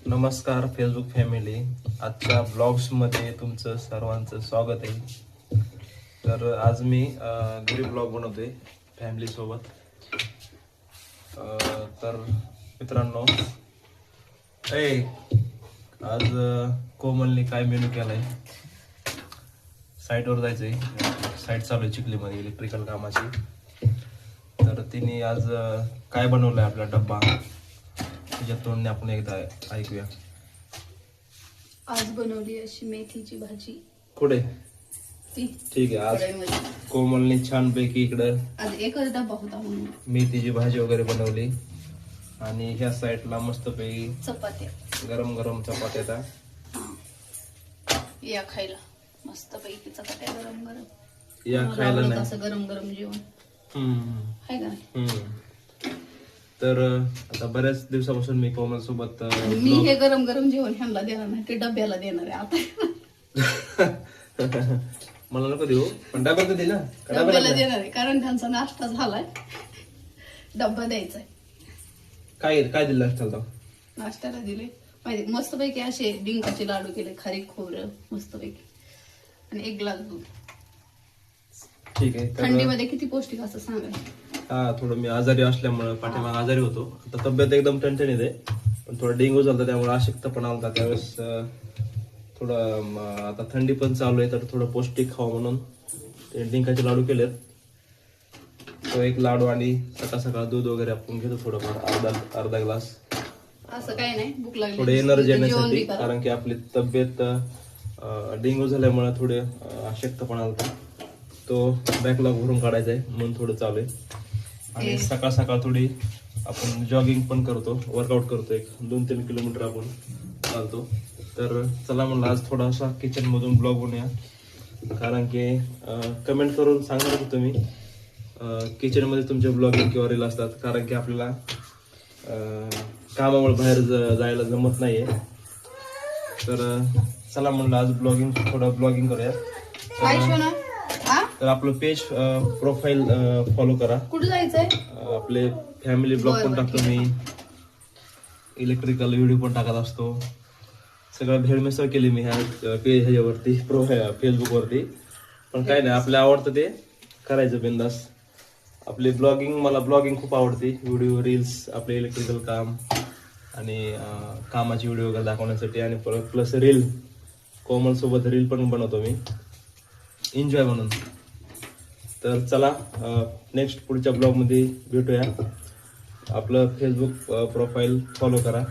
नमस्कार Facebook family. आजच्या ब्लॉग्समध्ये तुमचं सर्वांचं स्वागत आहे. तर आज मी घरी ब्लॉग बनवतोय फॅमिलीसोबत. तर मित्रांनो, आज कोमलने काय मेनू केलाय? साईटवर जायचंय. साईट चालू आहे चिखलीमध्ये इलेक्ट्रिकल कामाची. तर तिने आज काय बनवलंय आपला डब्बा, तुझ्या तोंडने आपण एकदा ऐकूया. आज बनवली अशी मेथीची भाजी. कुठे? ती ठीक आहे. आज कढईमध्ये. कोमलने छानपैकी इकडं आज एकच डबा होता म्हणून मेथीची भाजी वगैरे बनवली आणि ह्या साईडला मस्तपैकी चपात्या. गरम गरम चपात्या. हा, या खायला मस्त पैकी चपात्या गरम गरम. या मला खायला आवडतं नाही. असं गरम गरम जेवण आहे का नाही? तर आता बऱ्याच दिवसापासून मी कोमल सोबत मी हे गरम गरम जेवण ह्यांना देणार नाही, ते डब्याला देणार आहे आता. मला नको देऊ, पण डब्यात दे ना. डब्याला देणार आहे कारण त्यांचा नाश्ता झालाय, डब्बा द्यायचा आहे. काय काय दिलं असतं? नाश्त्याला दिले माहिती मस्त पैकी असे डिंकाचे लाडू केले, खारीक खोबरं मस्त पैकी, आणि एक ग्लास दूध. ठीक आहे. थंडीमध्ये किती पौष्टिक असं सांगा. हा, थोडं मी आजारी असल्यामुळे पाठीमाग आजारी होतो. आता तब्येत एकदम टणटणीत आहे, पण थोडा डेंग्यू झाला त्यामुळे अशक्तपणा आला त्यावेळेस. थोडं आता थंडी पण चालू आहे तर थोडं पौष्टिक खावं म्हणून ते डिंकाचे लाडू केलेत. तो एक लाडू आणि सकाळ सकाळ दूध वगैरे आपण घेतो थोडंफार, अर्धा ग्लास. असं काही नाही, भूक लागली थोडे एनर्जी येण्यासाठी, कारण की आपली तब्येत डेंग्यू झाल्यामुळे थोडे अशक्तपणा आला. तो बॅकलॉग भरून काढायचा आहे म्हणून थोडं चालू आहे. आणि सकाळ सकाळ थोडी आपण जॉगिंग पण करतो, वर्कआउट करतो. 1-2-3 किलोमीटर आपण चालतो. तर चला म्हणलं आज थोडासा किचन मधून ब्लॉग बनवूया, कारण की कमेंट करून सांगणार होतो मी किचन मध्ये तुमचे ब्लॉगिंग किंवा रील असतात, कारण की आपल्याला कामामुळे बाहेर जायला जमत नाहीये. तर चला म्हणलं आज थोडं ब्लॉगिंग करूया. तर आपलं पेज प्रोफाईल फॉलो करा. कुठे जायचंय? आपले फॅमिली ब्लॉग पण टाकतो मी, इलेक्ट्रिकल व्हिडिओ पण टाकत असतो. सगळं भेळमिसळ केली मी ह्या पेज ह्याच्यावरती, फेसबुक वरती. पण काय नाही, आपल्या आवडतं ते करायचं बिंदास. आपली मला ब्लॉगिंग खूप आवडते. व्हिडिओ, रील्स, आपले इलेक्ट्रिकल काम आणि कामाची व्हिडिओ वगैरे दाखवण्यासाठी, आणि प्लस रील, कोमल सोबत रील पण बनवतो मी एन्जॉय म्हणून. तर चला नेक्स्ट पुढच्या ब्लॉगमध्ये भेटूया. आपलं फेसबुक प्रोफाईल फॉलो करा.